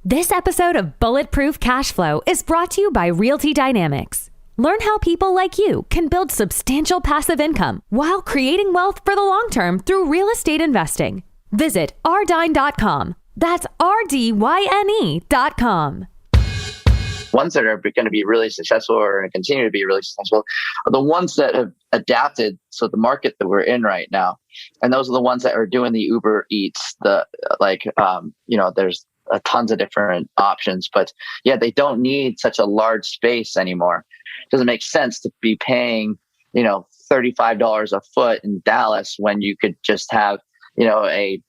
This episode of Bulletproof Cash Flow is brought to you by Realty Dynamics. Learn how people like you can build substantial passive income while creating wealth for the long term through real estate investing. Visit rdyne.com. That's RDYNE.com. Ones that are going to be really successful or going to continue to be really successful are the ones that have adapted to the market that we're in right now. And those are the ones that are doing the Uber Eats, there's tons of different options, but yeah, they don't need such a large space anymore. It doesn't make sense to be paying, $35 a foot in Dallas when you could just have, a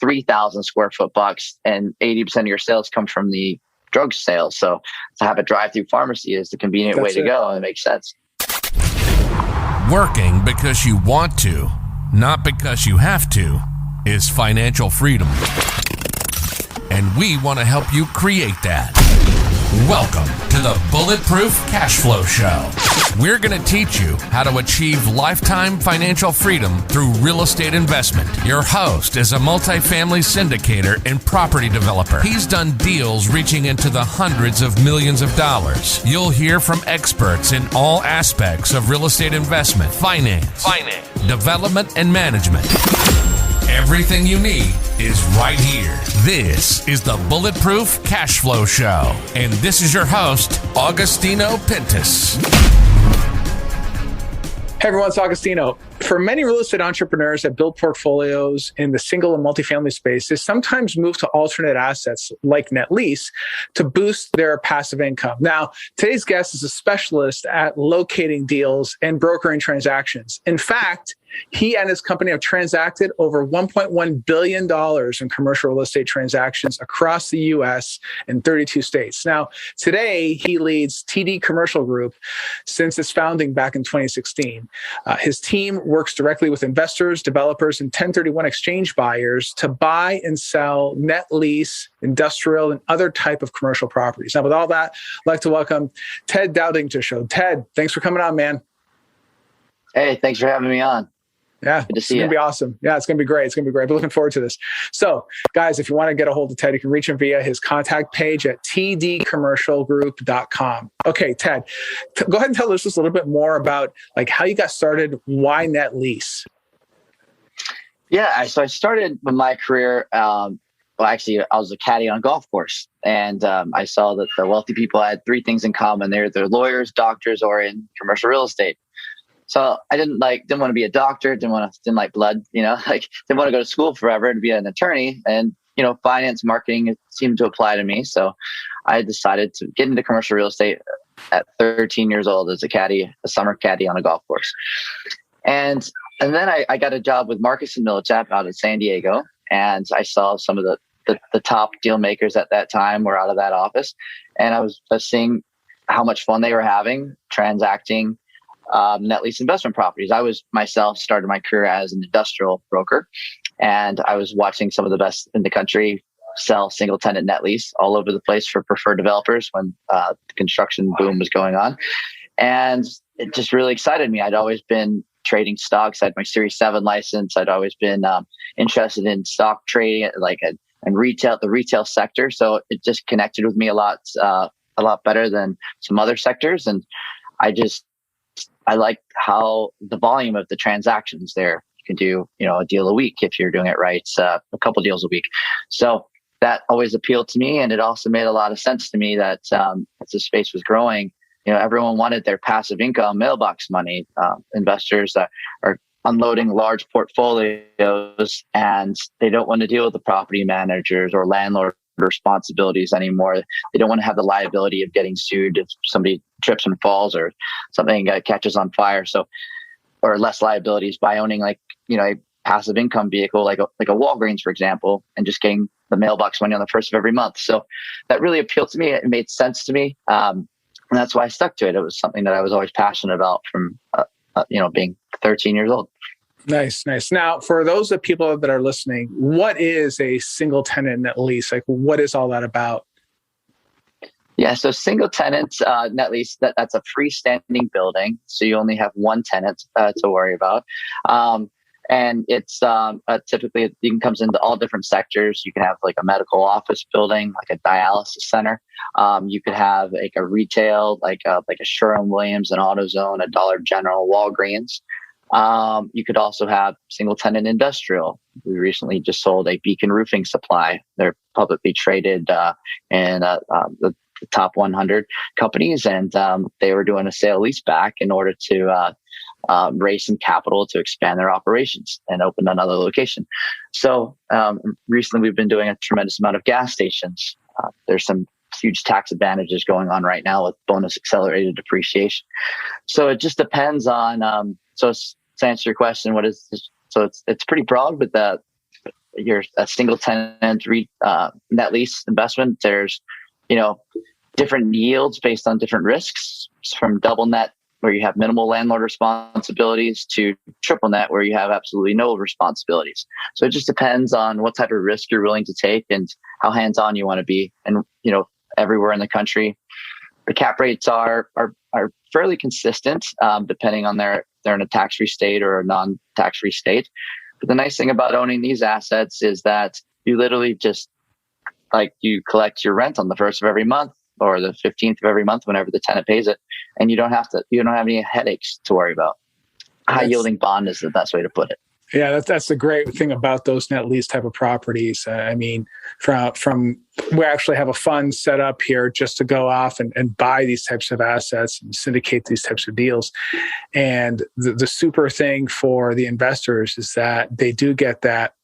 3,000 square foot box and 80% of your sales come from the drug sales. So to have a drive-through pharmacy is the convenient way to go, and it makes sense. Working because you want to, not because you have to, is financial freedom. And we want to help you create that. Welcome to the Bulletproof Cash Flow Show. We're going to teach you how to achieve lifetime financial freedom through real estate investment. Your host is a multifamily syndicator and property developer. He's done deals reaching into the hundreds of millions of dollars. You'll hear from experts in all aspects of real estate investment, finance, development, and management. Everything you need is right here. This is the Bulletproof Cash Flow Show. And this is your host, Augustino Pintus. Hey everyone, it's Augustino. For many real estate entrepreneurs that build portfolios in the single and multifamily space, they sometimes move to alternate assets like net lease to boost their passive income. Now, today's guest is a specialist at locating deals and brokering transactions. In fact, he and his company have transacted over $1.1 billion in commercial real estate transactions across the U.S. and 32 states. Now, today, he leads TD Commercial Group since its founding back in 2016. His team works directly with investors, developers, and 1031 exchange buyers to buy and sell net lease, industrial, and other type of commercial properties. Now, with all that, I'd like to welcome Ted Dowding to the show. Ted, thanks for coming on, man. Hey, thanks for having me on. Yeah, it's going to be awesome. Yeah, it's going to be great. It's going to be great. I've been looking forward to this. So, guys, if you want to get a hold of Ted, you can reach him via his contact page at tdcommercialgroup.com. Okay, Ted, go ahead and tell us just a little bit more about how you got started. Why net lease? Yeah, so I started my career. I was a caddy on a golf course, and I saw that the wealthy people had three things in common. They're lawyers, doctors, or in commercial real estate. So I didn't want to be a doctor, didn't like blood, didn't want to go to school forever to be an attorney, and, finance, marketing, it seemed to apply to me. So I decided to get into commercial real estate at 13 years old as a summer caddy on a golf course. And then I got a job with Marcus and Millichap out in San Diego. And I saw some of the top deal makers at that time were out of that office. And I was seeing how much fun they were having transacting net lease investment properties. I was myself started my career as an industrial broker, and I was watching some of the best in the country sell single-tenant net lease all over the place for preferred developers when the construction boom was going on. And it just really excited me. I'd always been trading stocks. I had my Series 7 license. I'd always been interested in stock trading, and the retail sector. So it just connected with me a lot better than some other sectors. And I like how the volume of the transactions there. You can do, a deal a week if you're doing it right, a couple deals a week. So that always appealed to me. And it also made a lot of sense to me that as the space was growing, everyone wanted their passive income mailbox money. Investors that are unloading large portfolios, and they don't want to deal with the property managers or landlord responsibilities anymore. They don't want to have the liability of getting sued if somebody trips and falls or something catches on fire. So, or less liabilities by owning a passive income vehicle like a Walgreens, for example, and just getting the mailbox money on the first of every month. So that really appealed to me. It made sense to me, and that's why I stuck to it. It was something that I was always passionate about from being 13 years old. Nice. Now, for those of people that are listening, what is a single tenant net lease? What is all that about? Yeah, so single tenant net lease, that's a freestanding building. So you only have one tenant to worry about. And it's typically it comes into all different sectors. You can have like a medical office building, like a dialysis center. You could have like a retail, like a Sherwin-Williams, an AutoZone, a Dollar General, Walgreens. You could also have single-tenant industrial. We recently just sold a Beacon Roofing Supply. They're publicly traded in the top 100 companies, and they were doing a sale leaseback in order to raise some capital to expand their operations and open another location. So recently, we've been doing a tremendous amount of gas stations. There's some huge tax advantages going on right now with bonus accelerated depreciation. So it just depends on. To answer your question, what is this? So it's pretty broad with you're a single tenant net lease investment. There's different yields based on different risks, from double net where you have minimal landlord responsibilities to triple net where you have absolutely no responsibilities. So it just depends on what type of risk you're willing to take and how hands-on you want to be. And everywhere in the country, the cap rates are fairly consistent, depending on they're in a tax-free state or a non-tax-free state. But the nice thing about owning these assets is that you literally just you collect your rent on the 1st of every month or the 15th of every month, whenever the tenant pays it, and you don't have any headaches to worry about. High yielding bond is the best way to put it. Yeah, that's the great thing about those net lease type of properties. I mean, from we actually have a fund set up here just to go off and buy these types of assets and syndicate these types of deals. And the super thing for the investors is that they do get that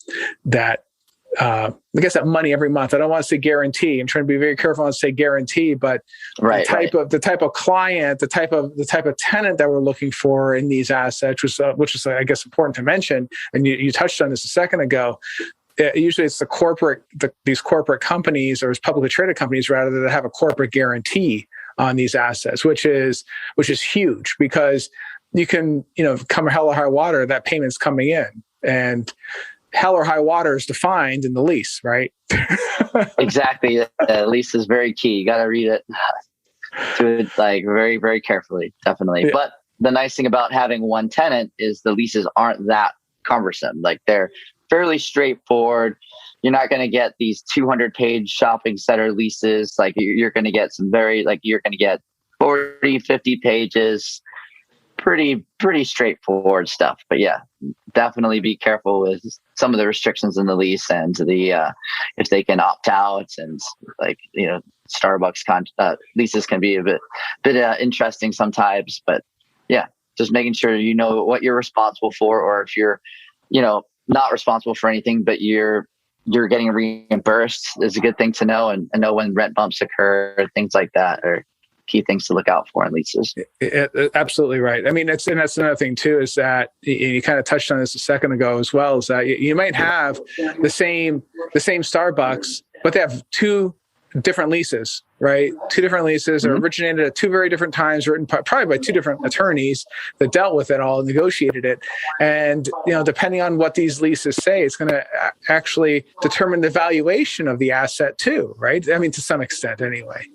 I guess that money every month. I don't want to say guarantee. I'm trying to be very careful on say guarantee, but the type of client, the type of tenant that we're looking for in these assets, which is I guess important to mention. And you touched on this a second ago. Usually it's these corporate companies or publicly traded companies rather than have a corporate guarantee on these assets, which is huge because you can come hell or high water, that payment's coming in, and hell or high water is defined in the lease, right? Exactly. The lease is very key. You got to read it very, very carefully, definitely. Yeah. But the nice thing about having one tenant is the leases aren't that cumbersome. They're fairly straightforward. You're not going to get these 200-page shopping center leases. You're going to get you're going to get 40, 50 pages. Pretty straightforward stuff. But yeah, definitely be careful with some of the restrictions in the lease and if they can opt out, and Starbucks leases can be a bit interesting sometimes. But yeah, just making sure you know what you're responsible for, or if you're not responsible for anything but you're getting reimbursed is a good thing to know, and know when rent bumps occur, things like that are key things to look out for in leases. Absolutely right. I mean, that's another thing too, is that you kind of touched on this a second ago as well, is that you might have the same Starbucks, but they have two different leases, right? Two different leases are originated at two very different times, written probably by two different attorneys that dealt with it all, negotiated it. And, depending on what these leases say, it's going to actually determine the valuation of the asset too, right? I mean, to some extent anyway.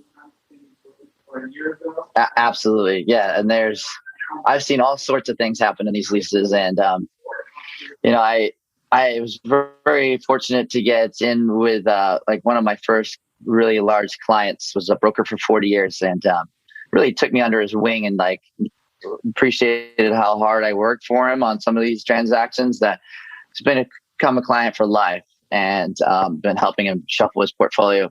Absolutely. Yeah. And I've seen all sorts of things happen in these leases. And, I was very fortunate to get in with, one of my first really large clients was a broker for 40 years and, really took me under his wing and appreciated how hard I worked for him on some of these transactions. That it's become a client for life, and, been helping him shuffle his portfolio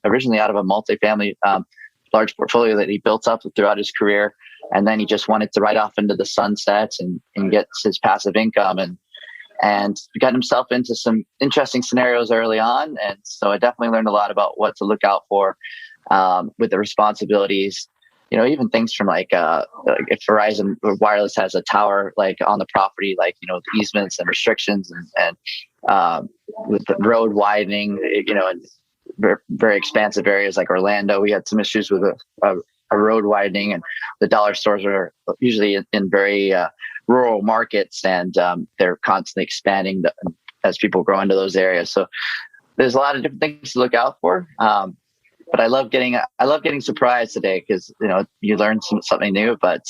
originally out of a multifamily, large portfolio that he built up throughout his career. And then he just wanted to ride off into the sunset and get his passive income and got himself into some interesting scenarios early on. And so I definitely learned a lot about what to look out for, with the responsibilities, even things from if Verizon Wireless has a tower, on the property, with easements and restrictions and with the road widening, and very expansive areas like Orlando, we had some issues with a road widening, and the dollar stores are usually in very rural markets, and they're constantly expanding as people grow into those areas. So there's a lot of different things to look out for. But I love getting surprised today because you learn something new. But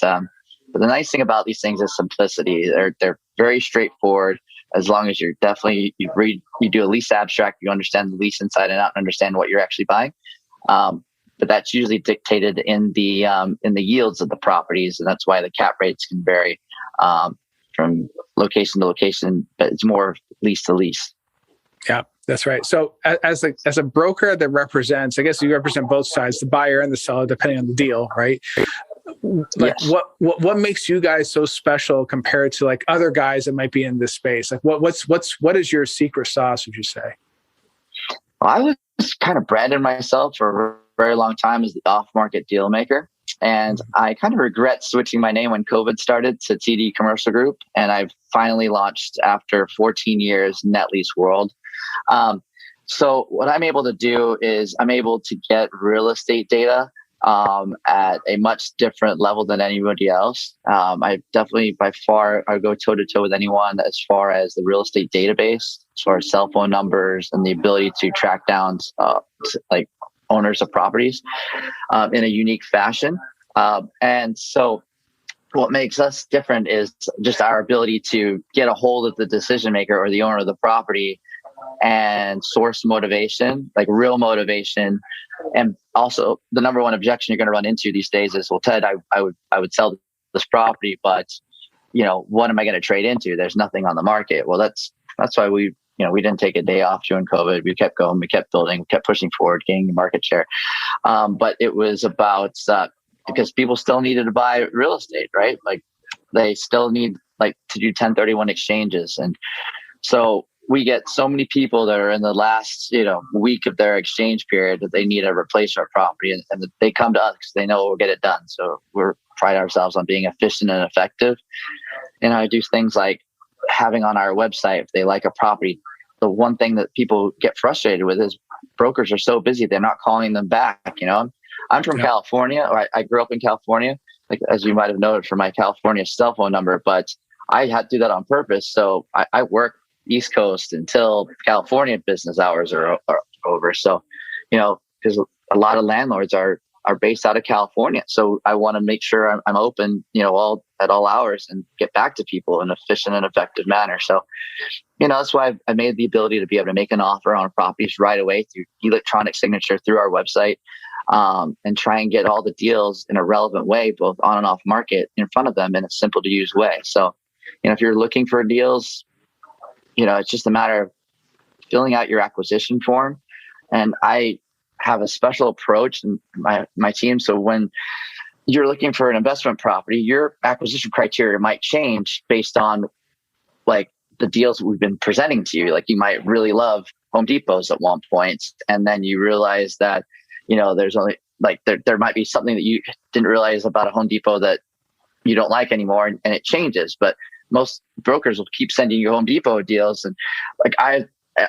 But the nice thing about these things is simplicity. They're very straightforward. As long as you do a lease abstract, you understand the lease inside and out, and understand what you're actually buying. But that's usually dictated in the yields of the properties, and that's why the cap rates can vary from location to location. But it's more lease to lease. Yeah, that's right. So as a broker that represents, I guess you represent both sides, the buyer and the seller, depending on the deal, right? Like Yes. what makes you guys so special compared to like other guys that might be in this space? Like what is your secret sauce, would you say? Well, I was kind of branded myself for a very long time as the off-market deal maker. And I kind of regret switching my name when COVID started to TD Commercial Group. And I've finally launched after 14 years Net Lease World. So what I'm able to do is I'm able to get real estate data at a much different level than anybody else. I definitely, by far, I go toe to toe with anyone as far as the real estate database, as far as cell phone numbers and the ability to track down like owners of properties in a unique fashion. And so what makes us different is just our ability to get a hold of the decision maker or the owner of the property and source motivation, like real motivation. And also the number one objection you're going to run into these days is, well, Ted, I would sell this property, but what am I going to trade into? There's nothing on the market. Well, that's why we didn't take a day off during COVID. We kept going, we kept building, we kept pushing forward, gaining market share. But it was about, because people still needed to buy real estate, right? Like they still need to do 1031 exchanges. And so we get so many people that are in the last, week of their exchange period that they need to replace our property, and they come to us because they know we'll get it done. So we're pride ourselves on being efficient and effective. And I do things like having on our website, if they like a property, the one thing that people get frustrated with is brokers are so busy, they're not calling them back. I'm from California, or I grew up in California, like as you might have noted from my California cell phone number, but I had to do that on purpose. So I work East Coast until California business hours are over. So, because a lot of landlords are based out of California. So I want to make sure I'm open, at all hours and get back to people in an efficient and effective manner. So, that's why I made the ability to be able to make an offer on properties right away through electronic signature through our website, and try and get all the deals in a relevant way, both on and off market, in front of them in a simple to use way. So, if you're looking for deals, it's just a matter of filling out your acquisition form. And I have a special approach in my team. So when you're looking for an investment property, your acquisition criteria might change based on like the deals we've been presenting to you. Like you might really love Home Depots at one point, and then you realize that, there's only like there might be something that you didn't realize about a Home Depot that you don't like anymore, and it changes. But most brokers will keep sending you Home Depot deals. And like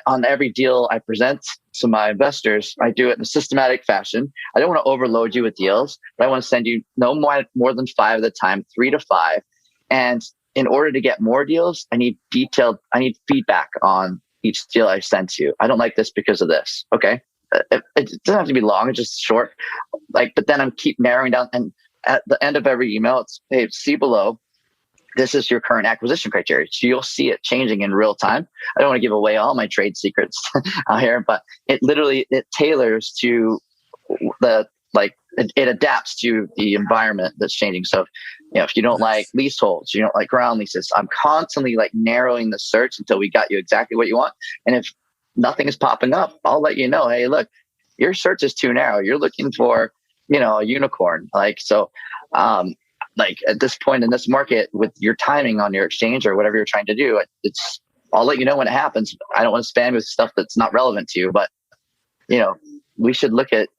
on every deal I present to my investors, I do it in a systematic fashion. I don't want to overload you with deals, but I want to send you no more than 5 at a time, 3 to 5. And in order to get more deals, I need feedback on each deal I sent you. I don't like this because of this. Okay. It doesn't have to be long, it's just short. But then I keep narrowing down, and at the end of every email, it's, hey, see below, this is your current acquisition criteria. So you'll see it changing in real time. I don't want to give away all my trade secrets out here, but it tailors to it adapts to the environment that's changing. So, if you don't like leaseholds, you don't like ground leases, I'm constantly narrowing the search until we got you exactly what you want. And if nothing is popping up, I'll let you know, hey, look, your search is too narrow. You're looking for, a unicorn. At this point in this market, with your timing on your exchange or whatever you're trying to do, I'll let you know when it happens. I don't want to spam with stuff that's not relevant to you, but we should look at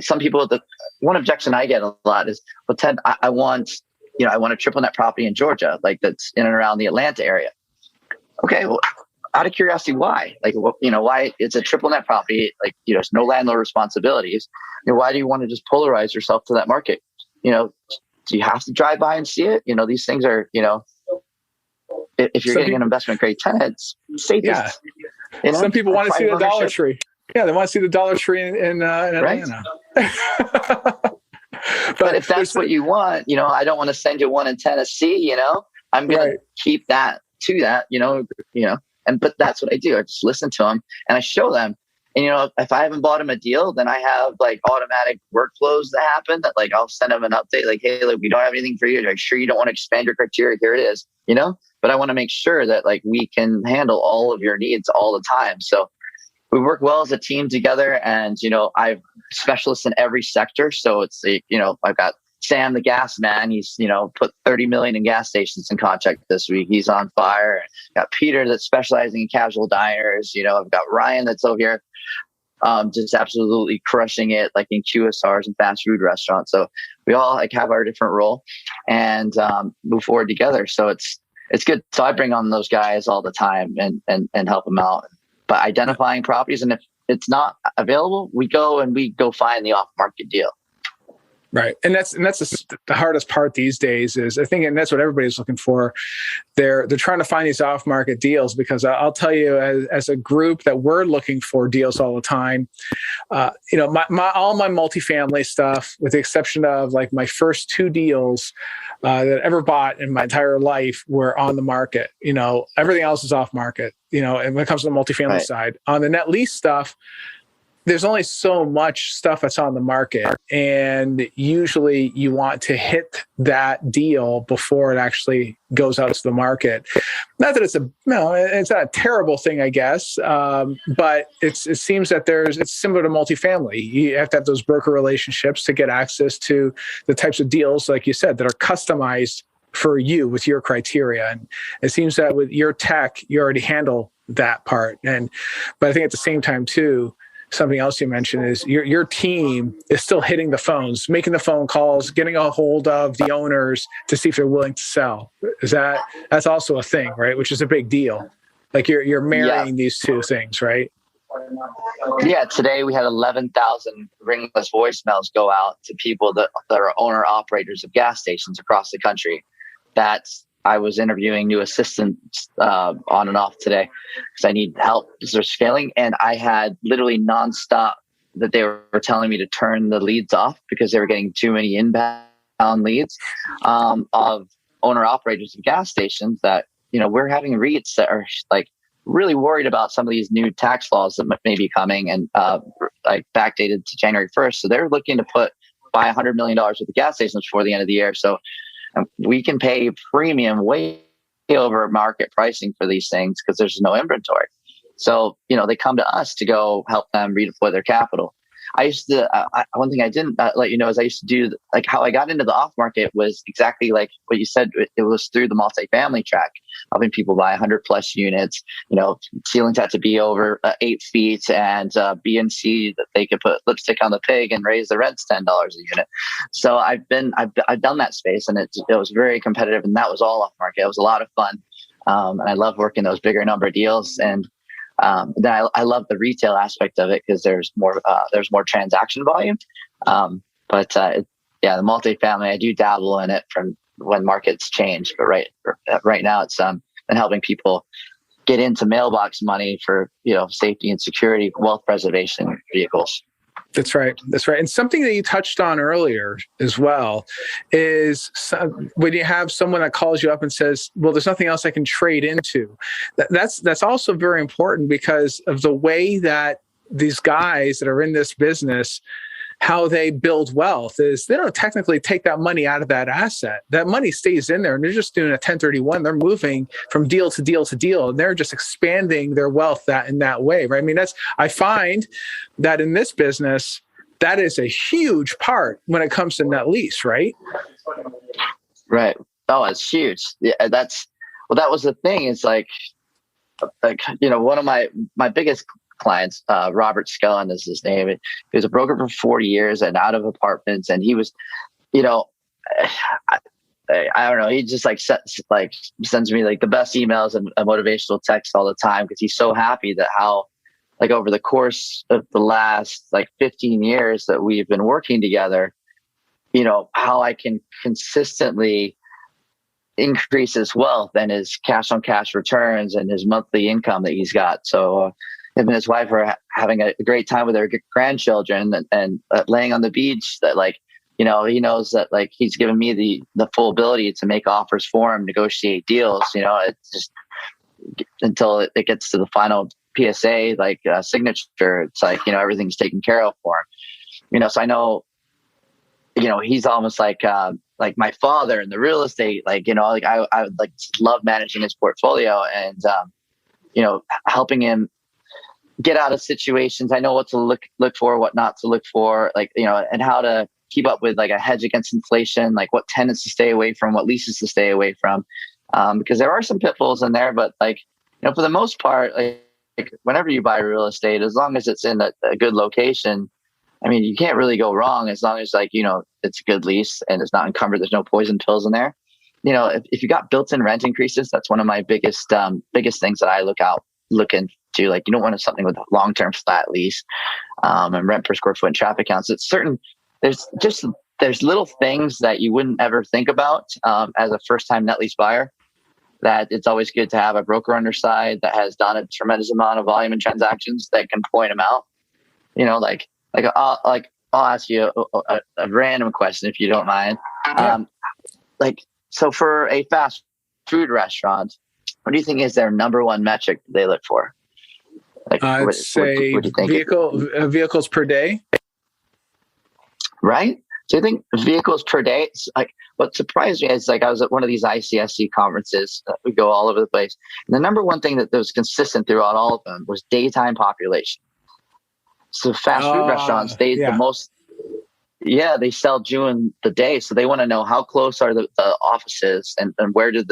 some people. The one objection I get a lot is, well, Ted, I want a triple net property in Georgia, that's in and around the Atlanta area. Okay, well, out of curiosity, why? Why it's a triple net property? There's no landlord responsibilities. Why do you want to just polarize yourself to that market? Do you have to drive by and see it? These things are, if you're getting an investment grade tenant, safest. Some people want to see the Dollar Tree. Yeah, they want to see the Dollar Tree in Atlanta. Right? But if that's what you want, I don't want to send you one in Tennessee, I'm going to keep that to that, but that's what I do. I just listen to them and I show them. And, if I haven't bought them a deal, then I have like automatic workflows that happen that like, I'll send them an update like, hey, look, we don't have anything for you. Are you sure you don't want to expand your criteria? Here it is, but I want to make sure that like we can handle all of your needs all the time. So we work well as a team together, and, I've specialists in every sector. So it's, I've got Sam, the gas man. He's, put 30 million in gas stations in contract this week. He's on fire. Got Peter that's specializing in casual diners. I've got Ryan that's over here, just absolutely crushing it, like in QSRs and fast food restaurants. So we all like have our different role and move forward together. So it's good. So I bring on those guys all the time and help them out. But identifying properties, and if it's not available, we go find the off-market deal. Right. And that's the hardest part these days is, I think, and that's what everybody's looking for. They're trying to find these off-market deals, because I'll tell you, as a group, that we're looking for deals all the time. All my multifamily stuff, with the exception of like my first 2 deals that I ever bought in my entire life, were on the market. Everything else is off market. And when it comes to the multifamily side, on the net lease stuff, there's only so much stuff that's on the market. And usually you want to hit that deal before it actually goes out to the market. Not that it's it's not a terrible thing, I guess. But it seems that it's similar to multifamily. You have to have those broker relationships to get access to the types of deals, like you said, that are customized for you with your criteria. And it seems that with your tech, you already handle that part. But I think at the same time too, something else you mentioned is your team is still hitting the phones, making the phone calls, getting a hold of the owners to see if they're willing to sell. That's also a thing, right? Which is a big deal. Like you're marrying these two things, right? Yeah. Today we had 11,000 ringless voicemails go out to people that are owner operators of gas stations across the country. I was interviewing new assistants on and off today because I need help because they're scaling. And I had literally nonstop that they were telling me to turn the leads off because they were getting too many inbound leads of owner operators of gas stations that, we're having REITs that are like really worried about some of these new tax laws that may be coming and like backdated to January 1st. So they're looking to buy $100 million worth of gas stations before the end of the year. So we can pay premium way over market pricing for these things because there's no inventory. So, they come to us to go help them redeploy their capital. I used to, one thing I didn't let you know is I used to do, like how I got into the off market was exactly like what you said. It was through the multifamily track, helping people buy 100 plus units, ceilings had to be over 8 feet and B and C that they could put lipstick on the pig and raise the rents $10 a unit. So I've done that space, and it was very competitive, and that was all off market. It was a lot of fun. And I love working those bigger number of deals. And then I love the retail aspect of it because there's more transaction volume. But the multifamily, I do dabble in it from when markets change. But right now, it's been helping people get into mailbox money for safety and security, wealth preservation vehicles. That's right. And something that you touched on earlier as well is when you have someone that calls you up and says, well, there's nothing else I can trade into. That's also very important because of the way that these guys that are in this business, how they build wealth is they don't technically take that money out of that asset. That money stays in there and they're just doing a 1031. They're moving from deal to deal to deal, and they're just expanding their wealth in that way, right? I mean, I find that in this business, that is a huge part when it comes to net lease, right? Right. Oh, it's huge. Yeah, that was the thing. It's like one of my biggest clients, Robert Skellen is his name. He was a broker for 40 years and out of apartments. And he was, I don't know. He just sends me like the best emails and motivational texts all the time because he's so happy that how like over the course of the last 15 years that we've been working together, how I can consistently increase his wealth and his cash on cash returns and his monthly income that he's got. So him and his wife are having a great time with their grandchildren and laying on the beach that he knows that like he's given me the full ability to make offers for him, negotiate deals. It's just until it gets to the final PSA, like signature, it's like, everything's taken care of for him. So I know, he's almost like my father in the real estate, like, I would like love managing his portfolio and, helping him get out of situations. I know what to look for, what not to look for, like, and how to keep up with like a hedge against inflation, like what tenants to stay away from, what leases to stay away from. Because there are some pitfalls in there, but like, for the most part, like whenever you buy real estate, as long as it's in a good location, I mean, you can't really go wrong as long as like, it's a good lease and it's not encumbered. There's no poison pills in there. If you got built-in rent increases, that's one of my biggest things that I look into. Like, you don't want something with a long-term flat lease, and rent per square foot and traffic counts. It's certain, there's little things that you wouldn't ever think about, as a first-time net lease buyer, that it's always good to have a broker on your side that has done a tremendous amount of volume and transactions that can point them out. I'll ask you a random question if you don't mind. Yeah. So for a fast food restaurant, what do you think is their number one metric they look for? Like, I'd say what do you think vehicles per day. Right? So I think vehicles per day, like what surprised me is like I was at one of these ICSC conferences. We go all over the place. And the number one thing that was consistent throughout all of them was daytime population. So fast food restaurants, the most, they sell during the day. So they want to know how close are the offices and where does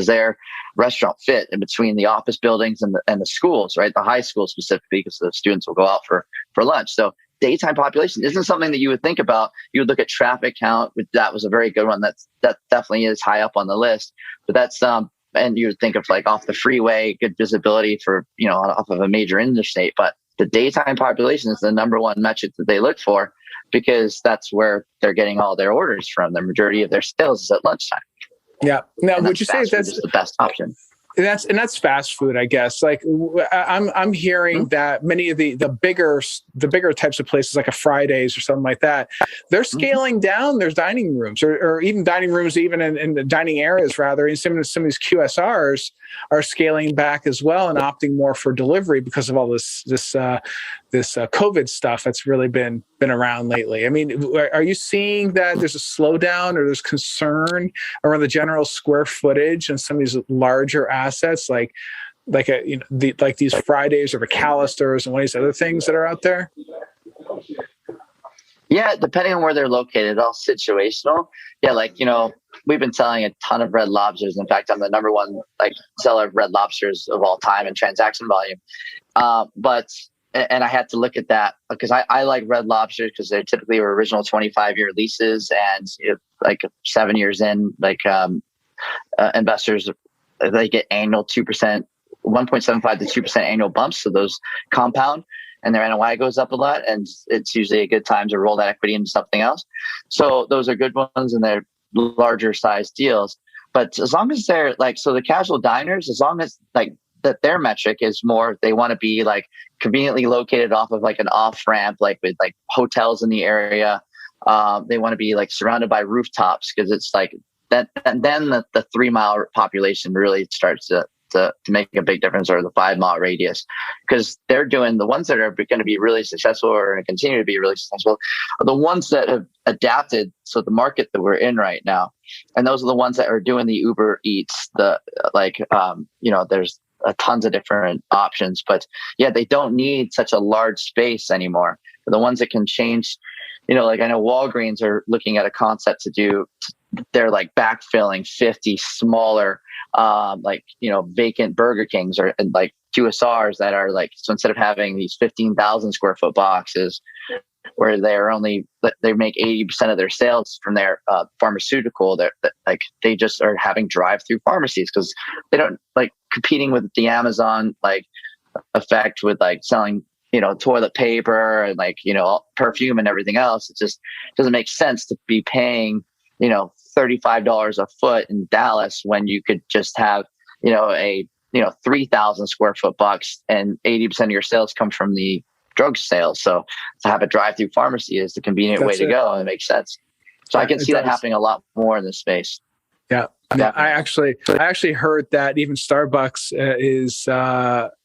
their restaurant fit in between the office buildings and the schools, right? The high school specifically, because the students will go out for lunch. So daytime population isn't something that you would think about. You would look at traffic count. That was a very good one. That definitely is high up on the list. But that's and you would think of like off the freeway, good visibility for off of a major interstate. But the daytime population is the number one metric that they look for because that's where they're getting all their orders from. The majority of their sales is at lunchtime. Yeah. Now, would you say that's the best option? That's fast food, I guess. Like I'm hearing that many of the bigger types of places like a Fridays or something like that, they're scaling down their dining rooms or even dining rooms, even in the dining areas rather. And some of these QSRs are scaling back as well and opting more for delivery because of all this COVID stuff that's really been around lately. I mean, are you seeing that there's a slowdown or there's concern around the general square footage and some of these larger assets like these Fridays or McAllister's and one of these other things that are out there? Yeah, depending on where they're located, all situational. Yeah, we've been selling a ton of Red Lobsters. In fact, I'm the number one seller of Red Lobsters of all time in transaction volume. And I had to look at that because I like Red Lobster because they typically were original 25-year leases, and 7 years in, investors, they get annual 2%, 1.75 to 2% annual bumps. So those compound and their NOI goes up a lot, and it's usually a good time to roll that equity into something else. So those are good ones, and they're larger size deals. But as long as they're so the casual diners, as long as that their metric is more, they want to be conveniently located off of an off ramp, with hotels in the area. They want to be surrounded by rooftops because it's that. And then the 3 mile population really starts to make a big difference, or the 5 mile radius, because they're doing the ones that are going to be really successful or going to continue to be really successful are the ones that have adapted. So the market that we're in right now, and those are the ones that are doing the Uber Eats, there's tons of different options, but they don't need such a large space anymore. The ones that can change, I know Walgreens are looking at a concept to do, they're backfilling 50 smaller, vacant Burger Kings or QSRs that are so instead of having these 15,000 square foot boxes where they make 80% of their sales from their pharmaceutical, they just are having drive-through pharmacies because they don't competing with the Amazon effect with selling toilet paper and perfume and everything else. It just doesn't make sense to be paying $35 a foot in Dallas when you could just have a 3,000 square foot box and 80% of your sales come from the drug sales. So to have a drive-through pharmacy is the convenient way to go, and it makes sense. So I can see that happening a lot more in this space. Yeah. I actually heard that even Starbucks is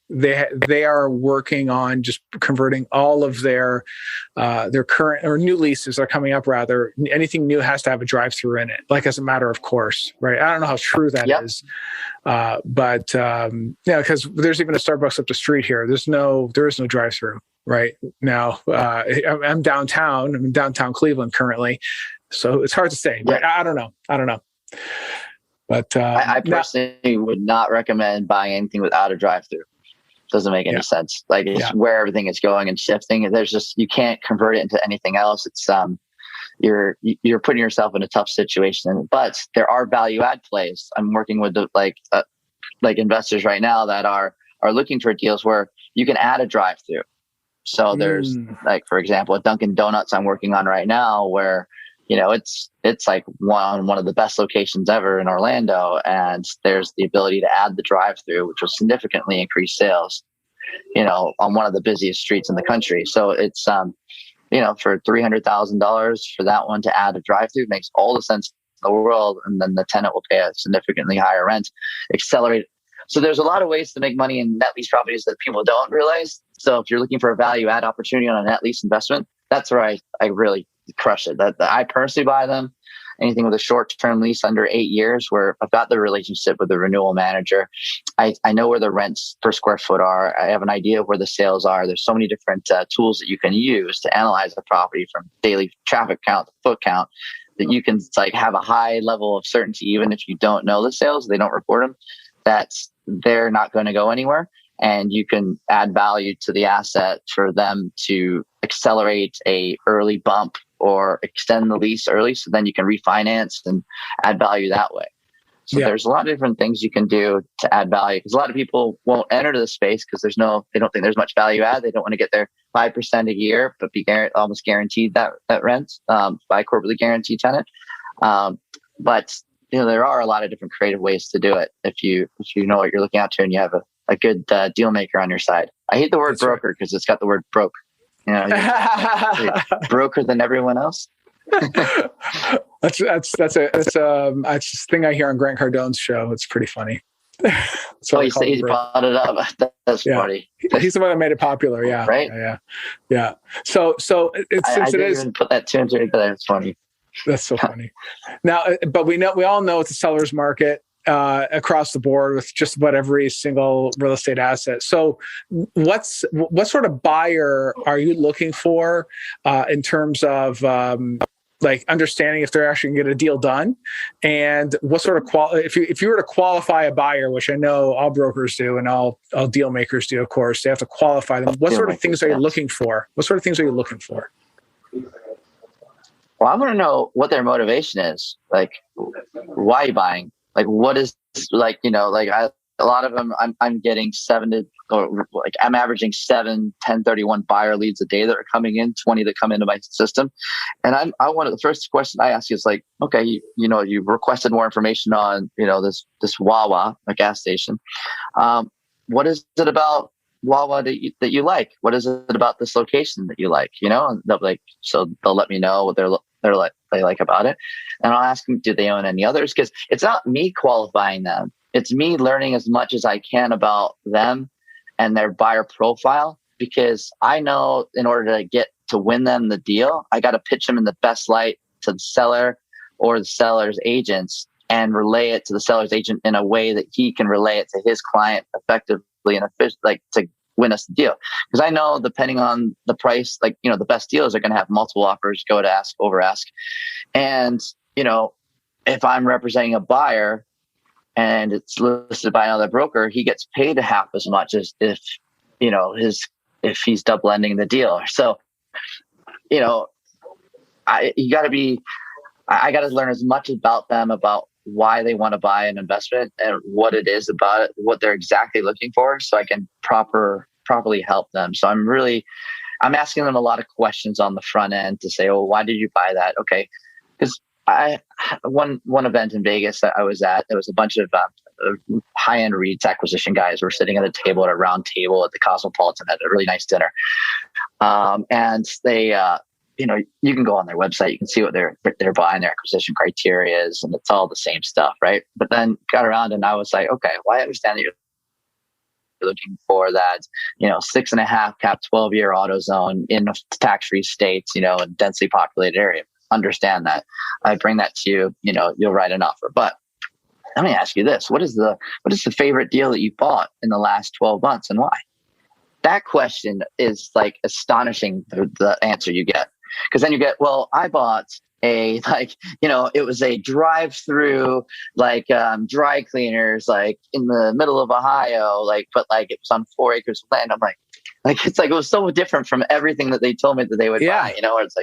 they are working on just converting all of their current or new leases are coming up. Rather, anything new has to have a drive-through in it, like as a matter of course, right? I don't know how true that is, but because there's even a Starbucks up the street here. There is no drive-through right now. I'm downtown. I'm in downtown Cleveland currently, so it's hard to say. But I don't know. But I personally would not recommend buying anything without a drive-through. Doesn't make any sense. Like it's where everything is going and shifting. There's just, you can't convert it into anything else. It's you're putting yourself in a tough situation. But there are value add plays. I'm working with like investors right now that are looking for deals where you can add a drive-through. So there's like, for example, a Dunkin' Donuts I'm working on right now where it's like one of the best locations ever in Orlando. And there's the ability to add the drive-through, which will significantly increase sales, on one of the busiest streets in the country. So it's, for $300,000 for that one to add a drive-through makes all the sense in the world. And then the tenant will pay a significantly higher rent, accelerate. So there's a lot of ways to make money in net lease properties that people don't realize. So if you're looking for a value add opportunity on a net lease investment, that's where I really crush it. That I personally buy them. Anything with a short-term lease under 8 years, where I've got the relationship with the renewal manager. I know where the rents per square foot are. I have an idea of where the sales are. There's so many different tools that you can use to analyze the property, from daily traffic count to foot count, that you can have a high level of certainty, even if you don't know the sales, they don't report them, that they're not going to go anywhere. And you can add value to the asset for them to accelerate a early bump or extend the lease early, so then you can refinance and add value that way. So there's a lot of different things you can do to add value, because a lot of people won't enter the space because they don't think there's much value add. They don't want to get their 5% a year, but be almost guaranteed that rent by a corporately guaranteed tenant. But there are a lot of different creative ways to do it if you know what you're looking out to and you have a good deal maker on your side. I hate the word broker because it's got the word broke. You're broker than everyone else. That's a thing I hear on Grant Cardone's show. It's pretty funny. So he brought it up. That's funny. He's the one that made it popular. Yeah. Right. Yeah. So I didn't even put that two and two together. It's funny. That's so funny. Now, but we all know it's a seller's market across the board with just about every single real estate asset. So what sort of buyer are you looking for in terms of understanding if they're actually going to get a deal done, and what sort of if you were to qualify a buyer, which I know all brokers do and all deal makers do, of course, they have to qualify them. What sort of things are you looking for? What sort of things are you looking for? Well, I want to know what their motivation is. Like, why are you buying? Like, what is a lot of them, I'm getting I'm averaging 7 1031 buyer leads a day that are coming in, 20 that come into my system. And the first question I ask is like, okay, you requested more information on, this Wawa, a gas station. What is it about Wawa that you like? What is it about this location that you like? And they'll let me know what they like about it. And I'll ask them, do they own any others? Because it's not me qualifying them. It's me learning as much as I can about them and their buyer profile, because I know in order to win them the deal, I got to pitch them in the best light to the seller or the seller's agents and relay it to the seller's agent in a way that he can relay it to his client effectively and to win us the deal. Because I know, depending on the price, the best deals are going to have multiple offers, go to ask, over ask. And, if I'm representing a buyer and it's listed by another broker, he gets paid half as much as if he's double ending the deal. So, I got to learn as much about them, about why they want to buy an investment and what it is about it, what they're exactly looking for, so I can properly help them. So I'm asking them a lot of questions on the front end to say, why did you buy that? Okay. Because one event in Vegas that I was at, there was a bunch of high-end REITs acquisition guys were sitting at a round table at the Cosmopolitan at a really nice dinner. And they you can go on their website, you can see what they're buying, their acquisition criteria is, and it's all the same stuff, right? But then got around and I was like, okay, well, I understand that you're looking for that, 6.5 cap, 12-year auto zone in a tax-free states, in densely populated area. Understand that. I bring that to you, you'll write an offer. But let me ask you this: what is the favorite deal that you bought in the last 12 months and why? That question is like astonishing, the answer you get. Because then you get, well, I bought it was a drive-through, dry cleaners, in the middle of Ohio, but it was on 4 acres of land. I'm it was so different from everything that they told me that they would buy, or it's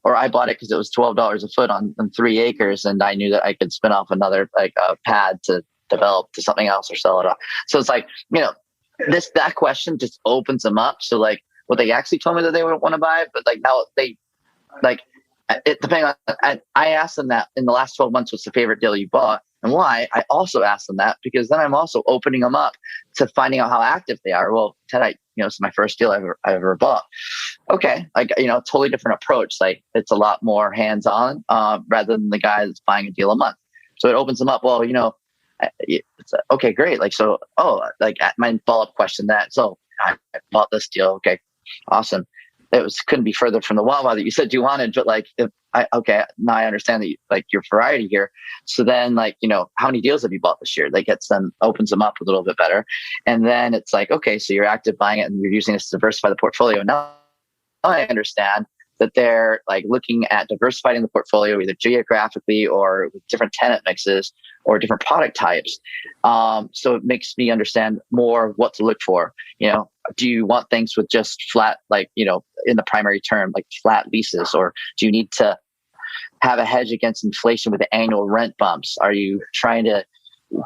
or I bought it because it was $12 a foot on 3 acres, and I knew that I could spin off another a pad to develop to something else or sell it off. So it's that question just opens them up. So what they actually told me that they would want to buy, but now they it depending on. I asked them that in the last 12 months, what's the favorite deal you bought and why? I also asked them that because then I'm also opening them up to finding out how active they are. Well, Ted, it's my first deal I ever bought. Okay, totally different approach. It's a lot more hands-on rather than the guy that's buying a deal a month. So it opens them up. Well, it's okay, great. My follow-up question so I bought this deal. Okay, awesome. Couldn't be further from the Wawa that you said you wanted, but now I understand that you, your variety here. So then how many deals have you bought this year? Opens them up a little bit better. And then it's okay, so you're active buying it and you're using this to diversify the portfolio. Now I understand that they're looking at diversifying the portfolio either geographically or with different tenant mixes or different product types. So it makes me understand more what to look for. Do you want things with just flat, in the primary term, flat leases, or do you need to have a hedge against inflation with the annual rent bumps? Are you trying to,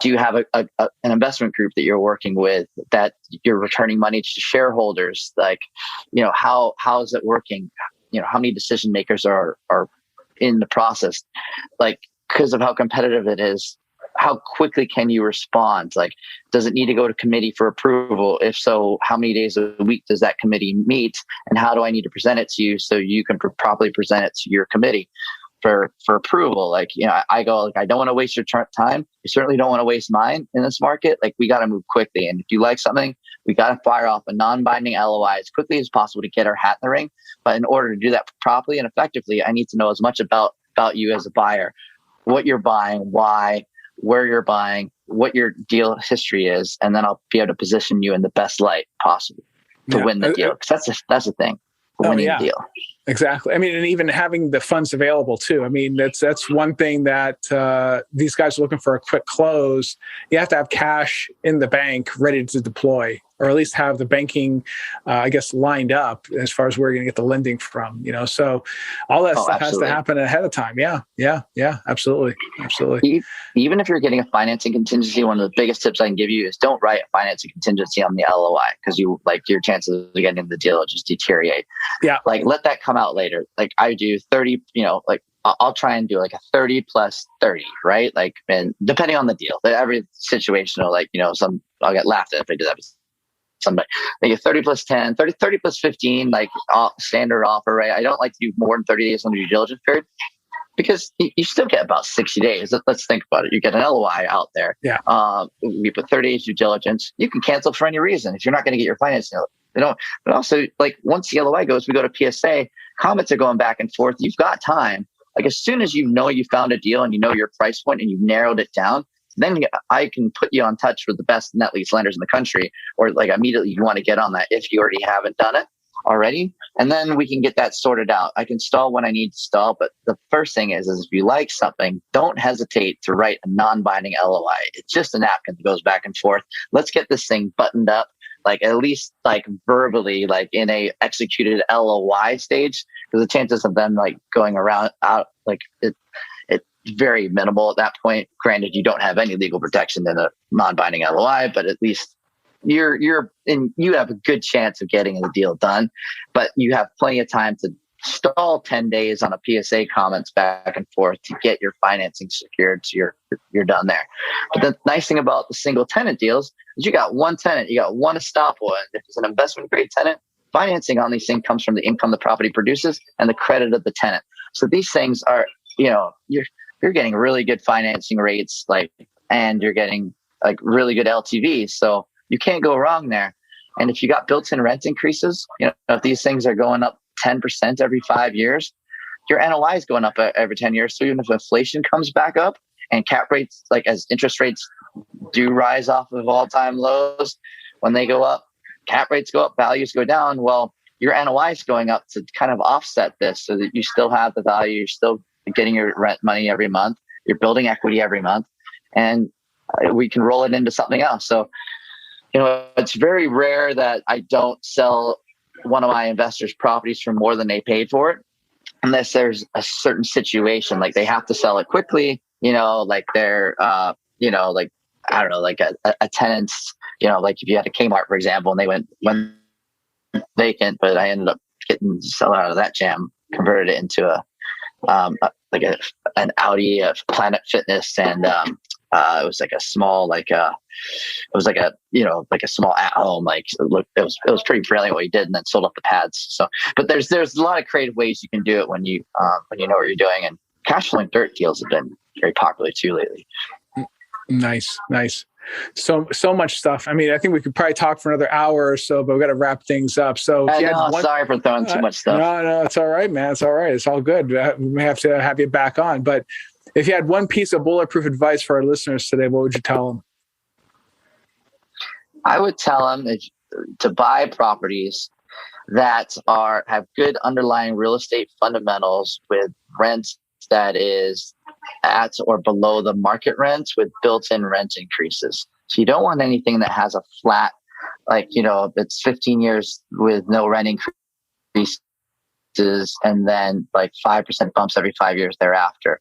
do you have an investment group that you're working with that you're returning money to shareholders? How is it working? How many decision makers are in the process? Because of how competitive it is, how quickly can you respond? Does it need to go to committee for approval? If so, how many days a week does that committee meet? And how do I need to present it to you so you can properly present it to your committee for approval? I go, I don't want to waste your time. You certainly don't want to waste mine in this market. We got to move quickly. And if you like something, we got to fire off a non-binding LOI as quickly as possible to get our hat in the ring. But in order to do that properly and effectively, I need to know as much about you as a buyer, what you're buying, why, where you're buying, what your deal history is, and then I'll be able to position you in the best light possible to win the deal. Because that's the thing, winning the deal. Exactly. And even having the funds available too. That's one thing that these guys are looking for a quick close. You have to have cash in the bank ready to deploy, or at least have the banking, lined up as far as where you're going to get the lending from. So all that stuff has to happen ahead of time. Yeah, absolutely. Even if you're getting a financing contingency, one of the biggest tips I can give you is don't write a financing contingency on the LOI because your chances of getting the deal just deteriorate. Yeah, let that come out later. I do 30. I'll try and do a 30 plus 30, right? And depending on the deal, every situational, I'll get laughed at if I do that. Somebody a 30 plus 10, 30 plus 15, standard offer, right? I don't like to do more than 30 days on the due diligence period because you still get about 60 days. Let's think about it. You get an LOI out there. Yeah. We put 30 days due diligence. You can cancel for any reason if you're not going to get your financing. But also once the LOI goes, we go to PSA, comments are going back and forth. You've got time. As soon as you found a deal and your price point and you've narrowed it down, then I can put you on touch with the best net lease lenders in the country, or immediately you want to get on that if you already haven't done it already. And then we can get that sorted out. I can stall when I need to stall. But the first thing is if you like something, don't hesitate to write a non-binding LOI. It's just a napkin that goes back and forth. Let's get this thing buttoned up. At least verbally, in a executed LOI stage, because the chances of them going out, it's very minimal at that point. Granted, you don't have any legal protection in a non-binding LOI, but at least you have a good chance of getting the deal done. But you have plenty of time to stall 10 days on a PSA comments back and forth to get your financing secured, so you're done there. But the nice thing about the single tenant deals is you got one tenant, you got one estoppel, and if it's an investment grade tenant, financing on these things comes from the income the property produces and the credit of the tenant. So these things are, you're getting really good financing rates, and you're getting really good LTVs. So you can't go wrong there. And if you got built-in rent increases, if these things are going up 10% every 5 years, your NOI is going up every 10 years. So even if inflation comes back up and cap rates, as interest rates do rise off of all-time lows, when they go up, cap rates go up, values go down. Well, your NOI is going up to kind of offset this so that you still have the value. You're still getting your rent money every month. You're building equity every month, and we can roll it into something else. So, it's very rare that I don't sell one of my investors' properties for more than they paid for it, unless there's a certain situation, like they have to sell it quickly, they're, I don't know, a tenant's, if you had a Kmart, for example, and they went vacant, but I ended up getting the seller out of that jam, converted it into an Audi, a Planet Fitness, and it was a small, a small at home. It was pretty brilliant what he did, and then sold off the pads. So, but there's a lot of creative ways you can do it when you know what you're doing. And cash flowing dirt deals have been very popular too lately. Nice. So much stuff. I mean, I think we could probably talk for another hour or so, but we got to wrap things up. So sorry for throwing too much stuff. No, it's all right, man. It's all right. It's all good. We may have to have you back on. But if you had one piece of bulletproof advice for our listeners today, what would you tell them? I would tell them to buy properties that have good underlying real estate fundamentals with rents that is at or below the market rent with built-in rent increases. So you don't want anything that has a flat, it's 15 years with no rent increases and then 5% bumps every 5 years thereafter.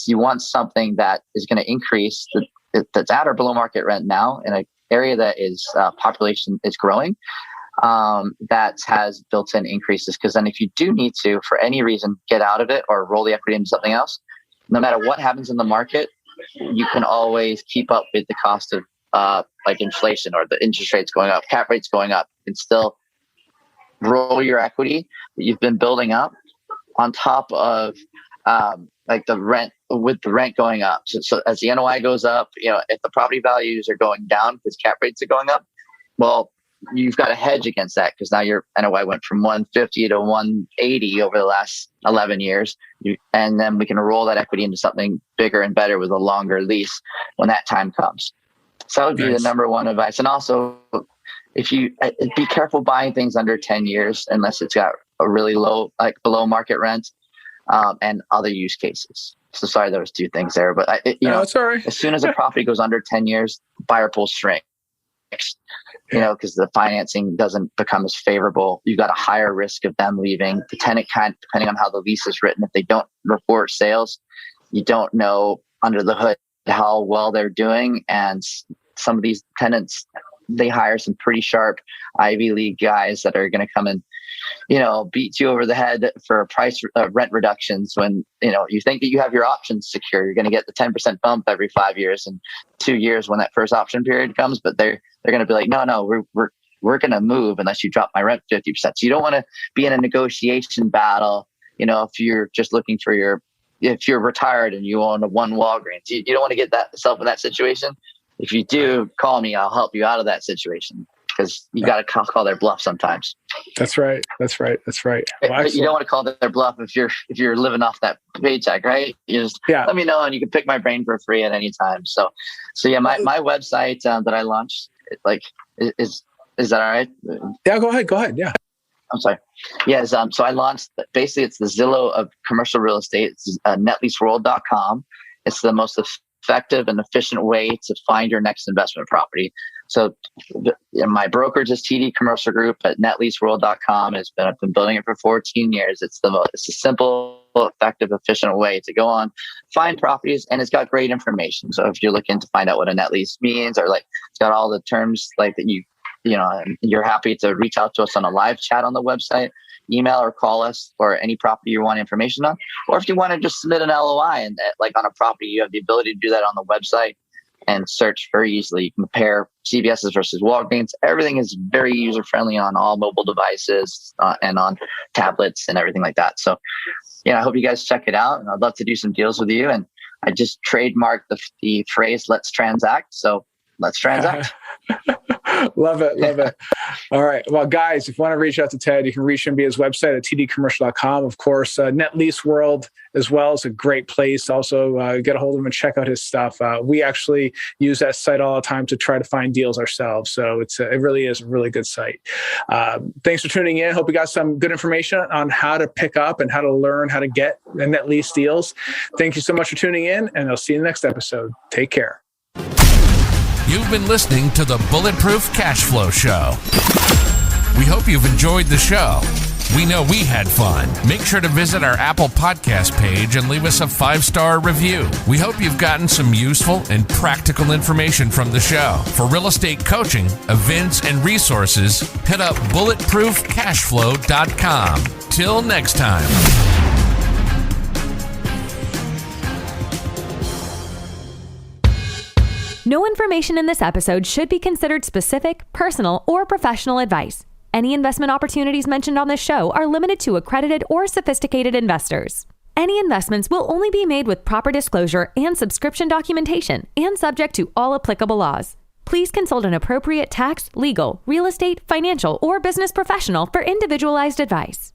You want something that is going to increase that's at or below market rent now in an area that is population is growing, that has built-in increases. Because then if you do need to, for any reason, get out of it or roll the equity into something else, no matter what happens in the market, you can always keep up with the cost of inflation or the interest rates going up, cap rates going up. You can still roll your equity that you've been building up on top of the rent, with the rent going up. So as the NOI goes up, if the property values are going down because cap rates are going up, well, you've got a hedge against that because now your NOI went from 150 to 180 over the last 11 years. And then we can roll that equity into something bigger and better with a longer lease when that time comes. So that would be the number one advice. And also, be careful buying things under 10 years unless it's got a really low, below market rent, and other use cases. So sorry, there was two things there, but it's all right. As soon as a property goes under 10 years, buyer pool shrinks. Because the financing doesn't become as favorable. You've got a higher risk of them leaving. The tenant depending on how the lease is written, if they don't report sales, you don't know under the hood how well they're doing. And some of these tenants, they hire some pretty sharp Ivy League guys that are going to come and, beat you over the head for rent reductions when, you think that you have your options secure. You're going to get the 10% bump every 5 years and 2 years when that first option period comes, but they're going to be like, no, we're going to move unless you drop my rent 50%. So you don't want to be in a negotiation battle. If you're just looking for if you're retired and you own one Walgreens, you don't want to get yourself in that situation. If you do, call me. I'll help you out of that situation because you got to call their bluff sometimes. That's right. Well, you don't want to call their bluff if you're living off that paycheck, right? You just let me know and you can pick my brain for free at any time. So yeah, my website that I launched, is that all right? Yeah, go ahead. Yeah. I'm sorry. Yes. So I launched, basically it's the Zillow of commercial real estate. It's netleaseworld.com. It's the most effective and efficient way to find your next investment property. So my brokerage is TD Commercial Group at netleaseworld.com. I've been building it for 14 years. It's a simple, effective, efficient way to go on, find properties, and it's got great information. So if you're looking to find out what a net lease means, or it's got all the terms that you're happy to reach out to us on a live chat on the website, email or call us for any property you want information on. Or if you want to just submit an LOI and on a property, you have the ability to do that on the website. and search very easily. You can compare CVS's versus Walgreens. Everything is very user friendly on all mobile devices and on tablets and everything like that. So, I hope you guys check it out, and I'd love to do some deals with you. And I just trademarked the phrase "Let's transact." So let's transact. Love it. All right. Well, guys, if you want to reach out to Ted, you can reach him via his website at tdcommercial.com. Of course, Net Lease World as well is a great place. Also, get a hold of him and check out his stuff. We actually use that site all the time to try to find deals ourselves. So it really is a really good site. Thanks for tuning in. Hope you got some good information on how to pick up and how to learn how to get net lease deals. Thank you so much for tuning in, and I'll see you in the next episode. Take care. You've been listening to the Bulletproof Cash Flow Show. We hope you've enjoyed the show. We know we had fun. Make sure to visit our Apple Podcast page and leave us a 5-star review. We hope you've gotten some useful and practical information from the show. For real estate coaching, events, and resources, hit up bulletproofcashflow.com. Till next time. No information in this episode should be considered specific, personal, or professional advice. Any investment opportunities mentioned on this show are limited to accredited or sophisticated investors. Any investments will only be made with proper disclosure and subscription documentation and subject to all applicable laws. Please consult an appropriate tax, legal, real estate, financial, or business professional for individualized advice.